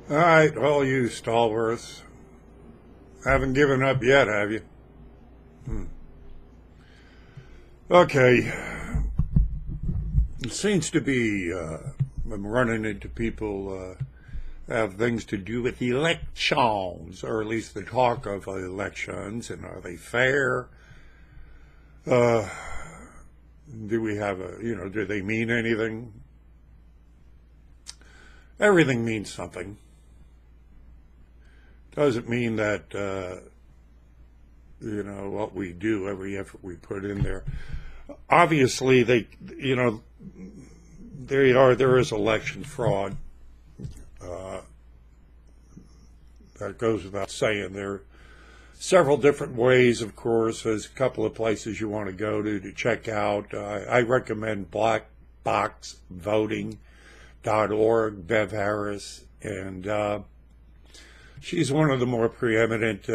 All right, all you stalwarts, haven't given up yet, have you? Hmm. Okay, it seems to be I'm running into people have things to do with elections, or at least the talk of elections, and are they fair? Uh, do we have do they mean anything? Everything means something. Doesn't mean that what we do, every effort we put in there. Obviously, there is election fraud. Uh, that goes without saying. There are several different ways, of course. There's a couple of places you want to go to check out. I recommend blackboxvoting.org, Bev Harris, and she's one of the more preeminent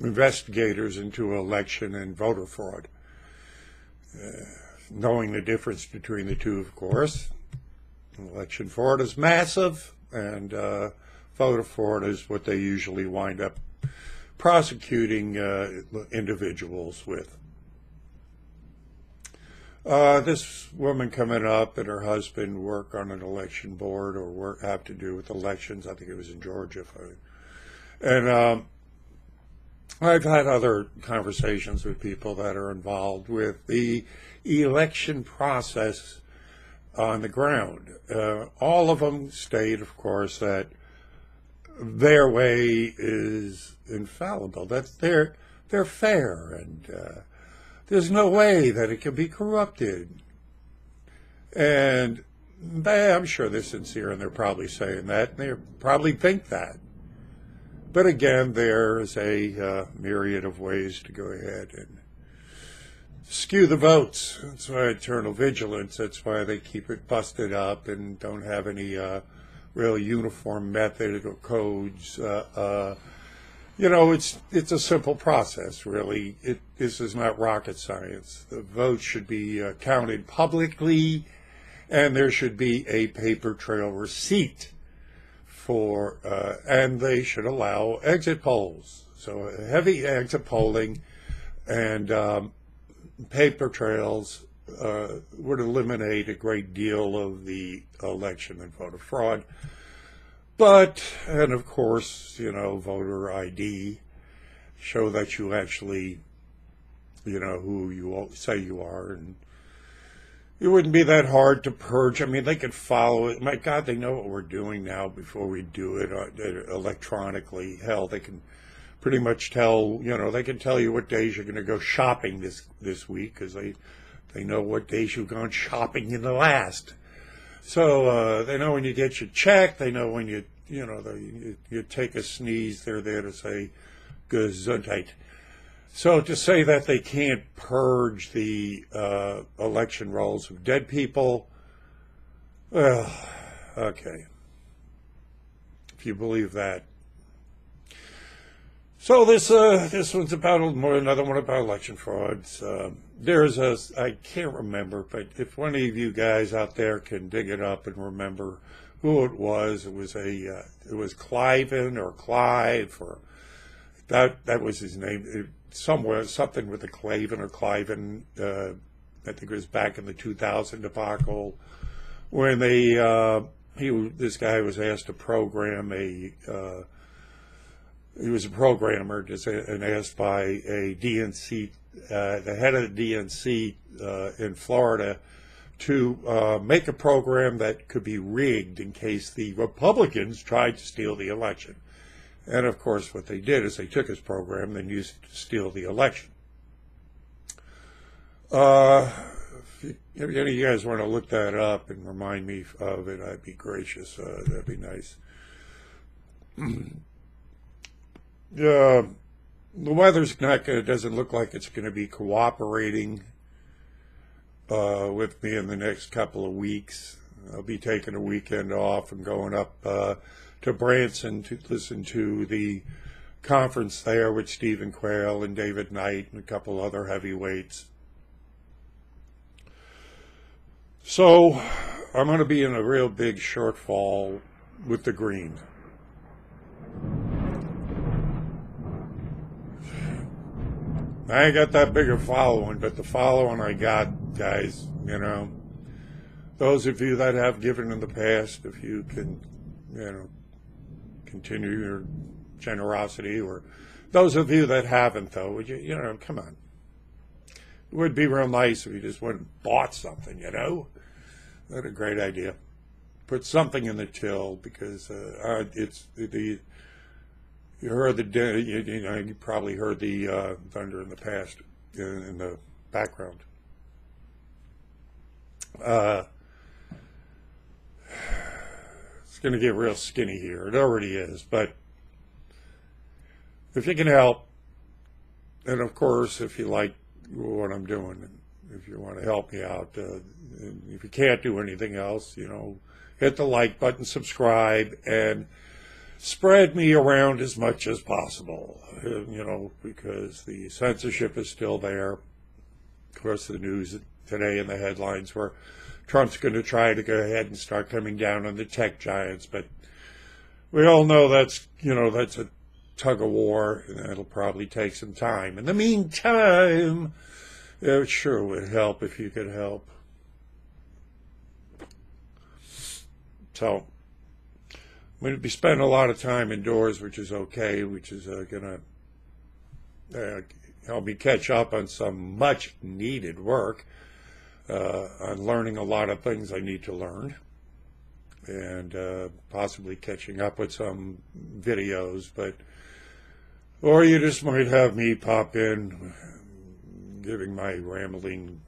investigators into election and voter fraud. Knowing the difference between the two, of course. Election fraud is massive, and voter fraud is what they usually wind up prosecuting individuals with. This woman coming up and her husband work on an election board or have to do with elections. I think it was in Georgia. And I've had other conversations with people that are involved with the election process on the ground. All of them state, of course, that their way is infallible, that they're fair, and there's no way that it can be corrupted. And I'm sure they're sincere, and they're probably saying that, and they probably think that. But again, there's a myriad of ways to go ahead and skew the votes. That's why eternal vigilance. That's why they keep it busted up and don't have any real uniform method or codes. It's a simple process, really. This is not rocket science. The votes should be counted publicly, and there should be a paper trail receipt and they should allow exit polls. So heavy exit polling and paper trails would eliminate a great deal of the election and voter fraud. And of course, voter ID, show that you actually, who you say you are, and it wouldn't be that hard to purge. I mean, they could follow it. My God, they know what we're doing now before we do it electronically. Hell, they can pretty much tell, they can tell you what days you're going to go shopping this week because they know what days you've gone shopping in the last. So they know when you get your check. They know when you take a sneeze. They're there to say Gesundheit. So to say that they can't purge the election rolls of dead people, well, okay, if you believe that. So this one's about another one about election frauds. I can't remember, but if one of you guys out there can dig it up and remember who it was Cliven or Clive, or that was his name. Somewhere, something with a Clavin or Cliven, I think it was back in the 2000 debacle, when this guy was asked to program he was a programmer and asked by a DNC, the head of the DNC in Florida, to make a program that could be rigged in case the Republicans tried to steal the election. And of course, what they did is they took his program and used it to steal the election. If any of you guys want to look that up and remind me of it, I'd be gracious. That'd be nice. The weather's doesn't look like it's going to be cooperating with me in the next couple of weeks. I'll be taking a weekend off and going up to Branson to listen to the conference there with Stephen Quayle and David Knight and a couple other heavyweights. So I'm going to be in a real big shortfall with the green. I ain't got that big a following, but the following I got, guys, you know, those of you that have given in the past, if you can, you know, continue your generosity, or those of you that haven't, though, would you know, come on. It would be real nice if you just went and bought something, you know. That's a great idea. Put something in the till, because it's the you heard the you know, you probably heard the thunder in the past in the background. It's going to get real skinny here. It already is, but if you can help, and of course, if you like what I'm doing, if you want to help me out, if you can't do anything else, you know, hit the like button, subscribe, and spread me around as much as possible, you know, because the censorship is still there. Of course, the news today in the headlines were Trump's going to try to go ahead and start coming down on the tech giants, but we all know that's, you know, that's a tug of war, and that'll probably take some time. In the meantime, it sure would help if you could help. So, I'm going to be spending a lot of time indoors, which is okay, which is going to help me catch up on some much-needed work, on learning a lot of things I need to learn, and possibly catching up with some videos, or you just might have me pop in, giving my rambling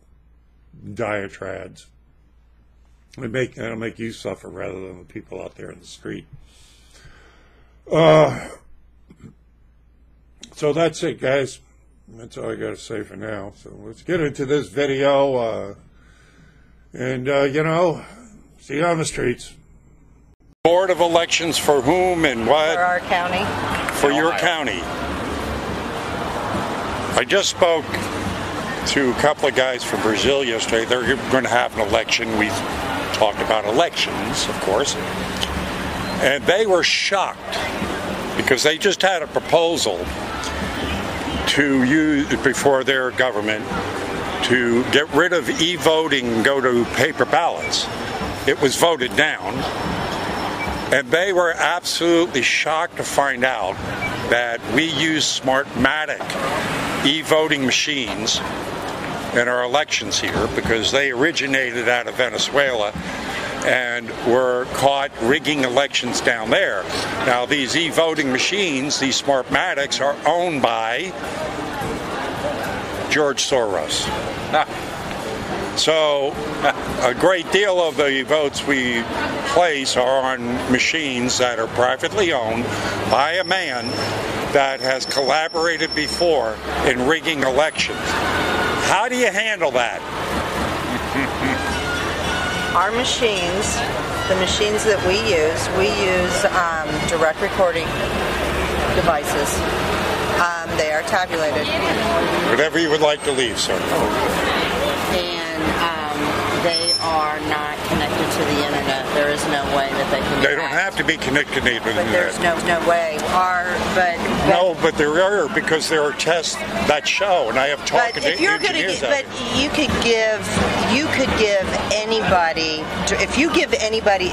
diatribes. It'll make you suffer rather than the people out there in the street. So that's it, guys. That's all I got to say for now. So let's get into this video. And you know, see you on the streets. Board of Elections for whom and what? For our county. For your county. I just spoke to a couple of guys from Brazil yesterday. They're going to have an election. We talked about elections, of course. And they were shocked because they just had a proposal to use before their government to get rid of e-voting and go to paper ballots. It was voted down, and they were absolutely shocked to find out that we use Smartmatic e-voting machines in our elections here, because they originated out of Venezuela and were caught rigging elections down there. Now, these e-voting machines, these Smartmatics, are owned by George Soros. So a great deal of the votes we place are on machines that are privately owned by a man that has collaborated before in rigging elections. How do you handle that? Our machines, the machines that we use direct recording devices. They are tabulated. Whatever you would like to leave, sir. And they are not connected to the internet. There is no way that they can. They don't have to be connected to the internet. But there's no way. No, but there are, because there are tests that show, and I have talked to engineers. But you could give anybody, if you give anybody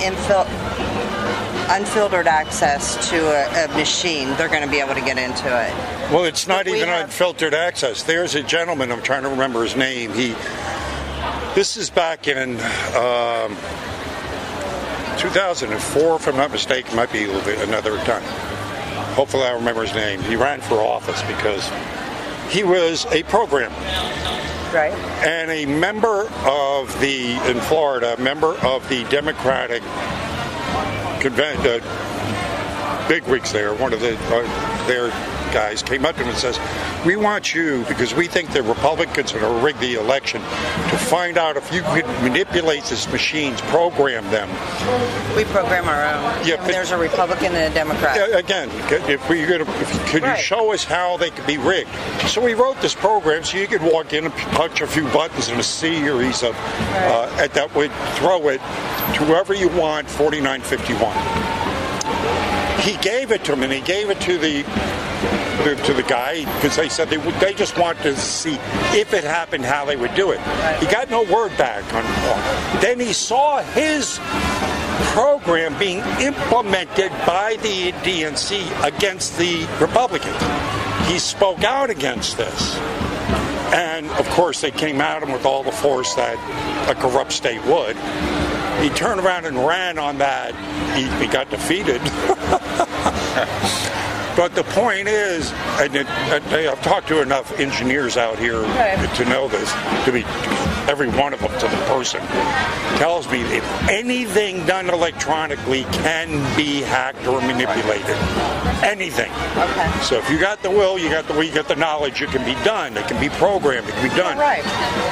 unfiltered access to a machine, they're going to be able to get into it. Well, it's not even unfiltered access. There's a gentleman, I'm trying to remember his name. This is back in 2004, if I'm not mistaken. Might be a little bit another time. Hopefully I remember his name. He ran for office because he was a programmer. Right. And a member of in Florida, member of the Democratic bigwigs there, one of their guys came up to him and says, we want you, because we think the Republicans are going to rig the election, to find out if you could manipulate these machines, program them. We program our own. Yeah, there's a Republican and a Democrat. Again, could you show us how they could be rigged? So we wrote this program so you could walk in and punch a few buttons in a series of, that would throw it to whoever you want, 4951. he gave it to him, and he gave it to the guy because they said they just wanted to see if it happened how they would do it. He got no word back on. Then he saw his program being implemented by the DNC against the Republicans. He spoke out against this. And, of course, they came at him with all the force that a corrupt state would. He turned around and ran on that. He got defeated. But the point is, and I've talked to enough engineers out here to know this, to be every one of them to the person, tells me if anything done electronically can be hacked or manipulated. Anything. Okay. So if you got the will, you got the knowledge, it can be done. It can be programmed. It can be done. Right.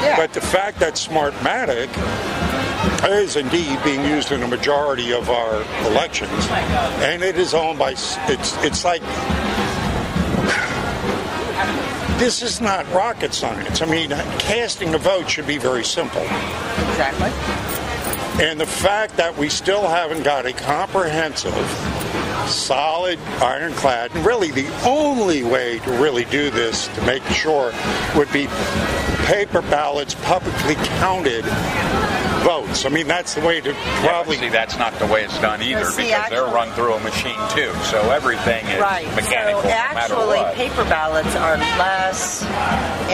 Yeah. But the fact that Smartmatic is indeed being used in a majority of our elections, and it is owned by, it's like, this is not rocket science. I mean, casting a vote should be very simple. Exactly. And the fact that we still haven't got a comprehensive, solid, ironclad, and really the only way to really do this, to make sure, would be paper ballots, publicly counted votes. I mean, that's the way to probably... See, that's not the way it's done either, See, because they're run through a machine too, so everything is mechanical So no matter actually, what. paper ballots are less,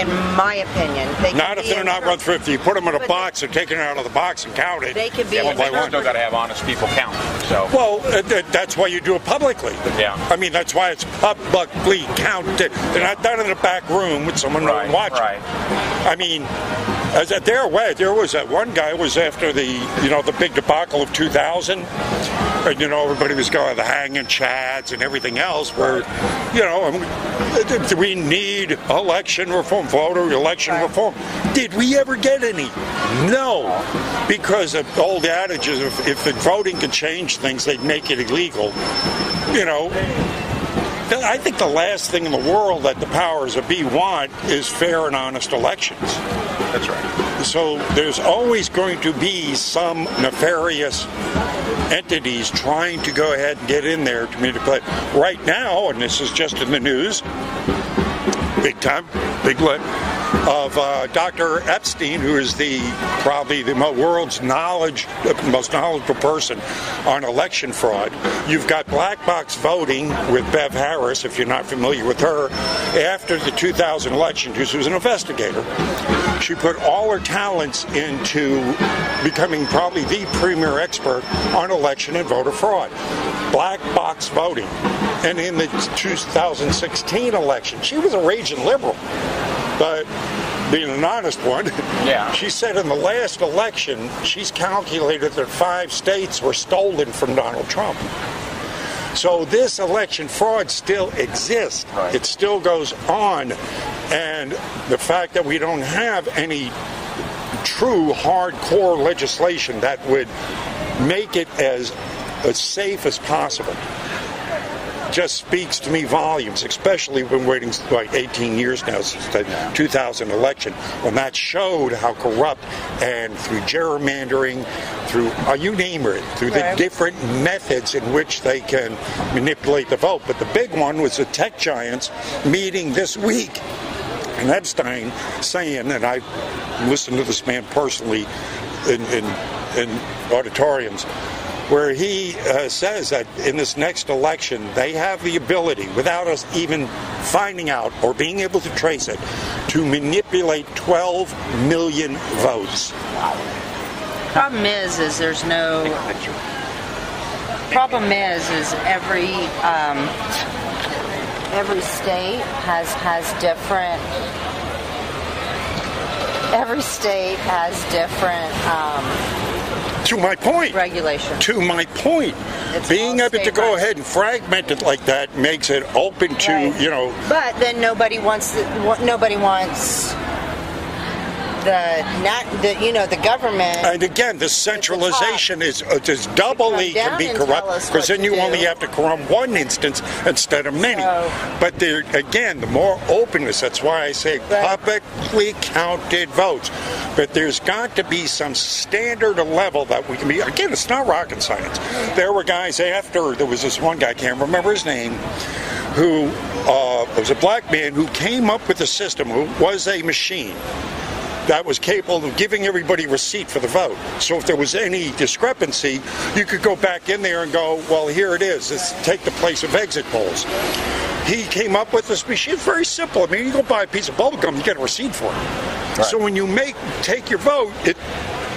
in my opinion. They Not can if be they're not run through. If you put them in a But box, they're taken out of the box and counted. They can be Yeah, one by but you one. still got to have honest people count. So, Well, that's why you do it publicly. Yeah. I mean, that's why it's publicly counted. They're not done in a back room with someone watching. right. I mean, there was that one guy was after the big debacle of 2000. And, everybody was going the hanging chads and everything else. Where, we need election reform, voter election reform. Did we ever get any? No, because of the old adage is if the voting could change things, they'd make it illegal. I think the last thing in the world that the powers that be want is fair and honest elections. That's right. So there's always going to be some nefarious entities trying to go ahead and get in there to manipulate. Right now, and this is just in the news, big time, big lit, of Dr. Epstein, who is probably the world's most knowledgeable person on election fraud. You've got black box voting with Bev Harris, if you're not familiar with her. After the 2000 election, she was an investigator. She put all her talents into becoming probably the premier expert on election and voter fraud. Black box voting. And in the 2016 election, she was a raging liberal. But being an honest one, she said in the last election, she's calculated that 5 states were stolen from Donald Trump. So this election fraud still exists. Right. It still goes on. And the fact that we don't have any true hardcore legislation that would make it as safe as possible just speaks to me volumes, especially when waiting like 18 years now since the 2000 election, when that showed how corrupt and through gerrymandering, through you name it, through the different methods in which they can manipulate the vote. But the big one was the tech giants meeting this week. And Epstein saying, and I listened to this man personally in auditoriums, where he says that in this next election, they have the ability, without us even finding out or being able to trace it, to manipulate 12 million votes. Problem is there's no. Problem is every state has different. Every state has different. To my point. Regulation. To my point. Being able to go ahead and fragment it like that makes it open to, But then nobody wants the the government. And again, the centralization is doubly can be corrupt, because then you only have to corrupt one instance instead of many. But there, again, the more openness, that's why I say publicly counted votes. But there's got to be some standard level that we can be. Again, it's not rocket science. There were guys after, there was this one guy, I can't remember his name, who was a black man who came up with a system, who was a machine that was capable of giving everybody a receipt for the vote. So if there was any discrepancy, you could go back in there and go, well, here it is. Let's take the place of exit polls. He came up with this machine. It's very simple. I mean, you go buy a piece of bubble gum, you get a receipt for it. Right. So when you take your vote, it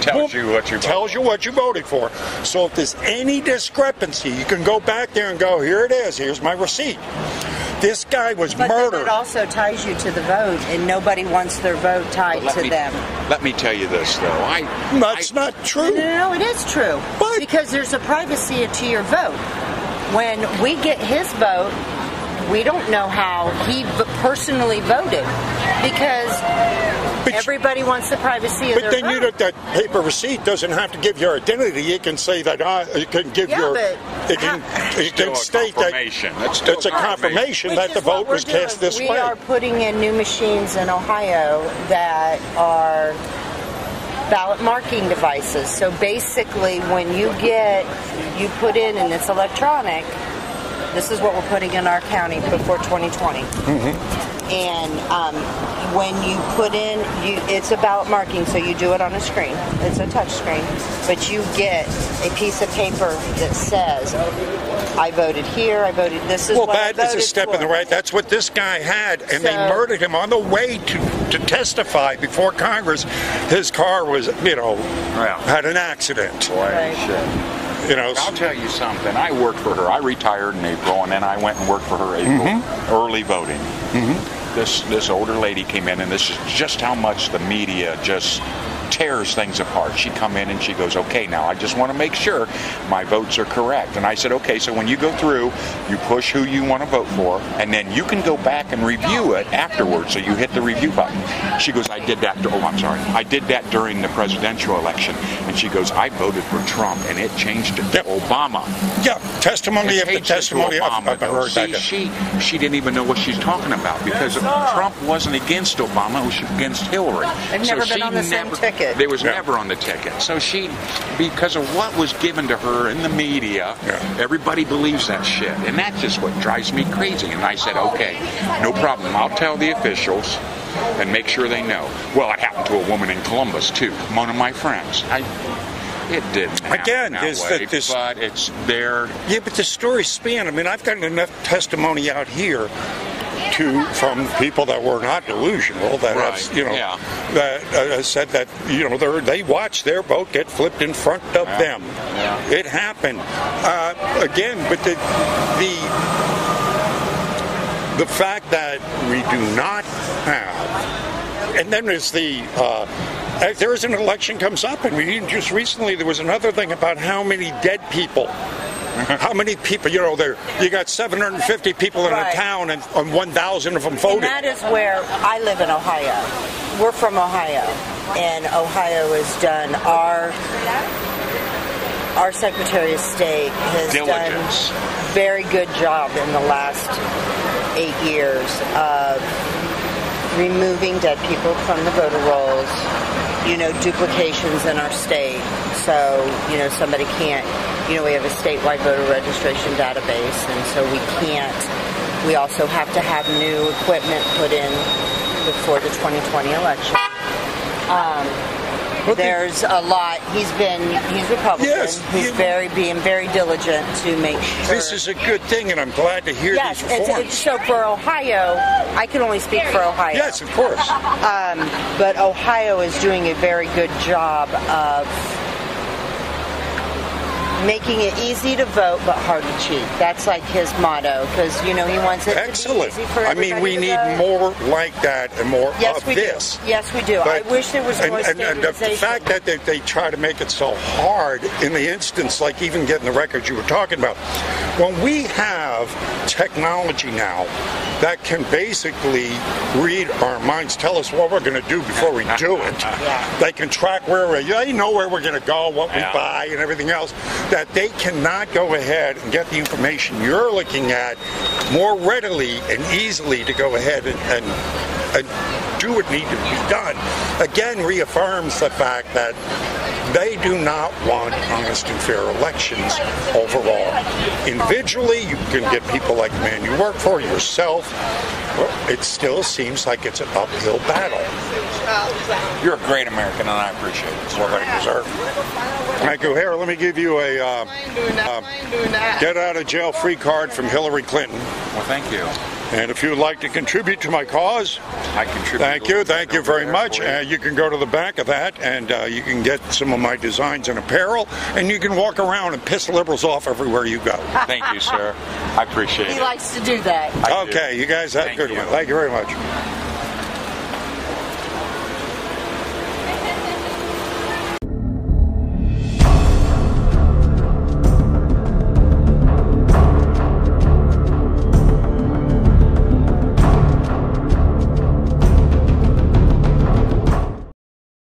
tells you what you voted for. So if there's any discrepancy, you can go back there and go, here it is. Here's my receipt. This guy was murdered. But it also ties you to the vote, and nobody wants their vote tied to them. Let me tell you this, though. That's not true. No, it is true. What? Because there's a privacy to your vote. When we get his vote, we don't know how he personally voted, because everybody wants the privacy of their vote. But then that paper receipt doesn't have to give your identity. It can say that it can give it can state that it's a confirmation that the vote was cast this way. We are putting in new machines in Ohio that are ballot marking devices. So basically, when you put in, and it's electronic. This is what we're putting in our county before 2020. Mm-hmm. And when you put in, it's a ballot marking, so you do it on a screen. It's a touch screen. But you get a piece of paper that says, I voted here, this is what I voted for. Well, that is a step in the right. That's what this guy had, and they murdered him on the way to testify before Congress. His car was, had an accident. Right. I'll tell you something. I worked for her. I retired in April, and then I went and worked for her early voting. Mm-hmm. This older lady came in, and this is just how much the media just tears things apart. She'd come in and she goes, okay, now I just want to make sure my votes are correct. And I said, okay, so when you go through, you push who you want to vote for, and then you can go back and review it afterwards. So you hit the review button. She goes, I did that. I did that during the presidential election. And she goes, I voted for Trump, and it changed it to Obama. Yeah, testimony after testimony. She didn't even know what she's talking about, because Trump wasn't against Obama. It was against Hillary. They've never been on the same ticket. They was never on the ticket. So because of what was given to her in the media, everybody believes that shit. And that's just what drives me crazy. And I said, okay, no problem. I'll tell the officials and make sure they know. Well, it happened to a woman in Columbus, too. One of my friends. It didn't happen but it's there. Yeah, but the story span. I mean, I've gotten enough testimony out here from people that were not delusional that said that they watched their vote get flipped in front of them. Yeah. It happened again, but the fact that we do not have, and then there's there is an election comes up, and just recently there was another thing about how many dead people. How many people, you got 750 people in a town, and 1,000 of them voted. And that is where I live in Ohio. We're from Ohio, and Ohio has done our Secretary of State has done a very good job in the last 8 years of removing dead people from the voter rolls, duplications in our state. So, somebody can't, we have a statewide voter registration database, and so we also have to have new equipment put in before the 2020 election. There's a lot. He's Republican. Yes, he's being very diligent to make sure. This is a good thing, and I'm glad to hear these reforms. So for Ohio, I can only speak for Ohio. Yes, of course. But Ohio is doing a very good job of making it easy to vote but hard to cheat. That's like his motto, because he wants it Excellent. to be easy for I everybody mean, we to need vote. more like that and more of we this. do. Yes, we do. I But- wish there was more and the standardization. fact that they try to make it so hard in the instance, like even getting the records you were talking about, when we have technology now that can basically read our minds, tell us what we're going to do before we do it. Yeah. They can track they know where we're going to go, what we buy, and everything else. That they cannot go ahead and get the information you're looking at more readily and easily to go ahead and do what needs to be done. Again, reaffirms the fact that they do not want honest and fair elections overall. Individually, you can get people like the man you work for, yourself. It still seems like it's an uphill battle. You're a great American, and I appreciate it. It's what I deserve. Thank you. Here, let me give you a get out of jail free card from Hillary Clinton. Well, thank you. And if you would like to contribute to my cause, I contribute. thank you very much. You can go to the back of that, and you can get some of my designs and apparel, and you can walk around and piss liberals off everywhere you go. Thank you, sir. I appreciate it. He likes to do that. I do. Okay, you guys have a Thank good you. one. Thank you very much.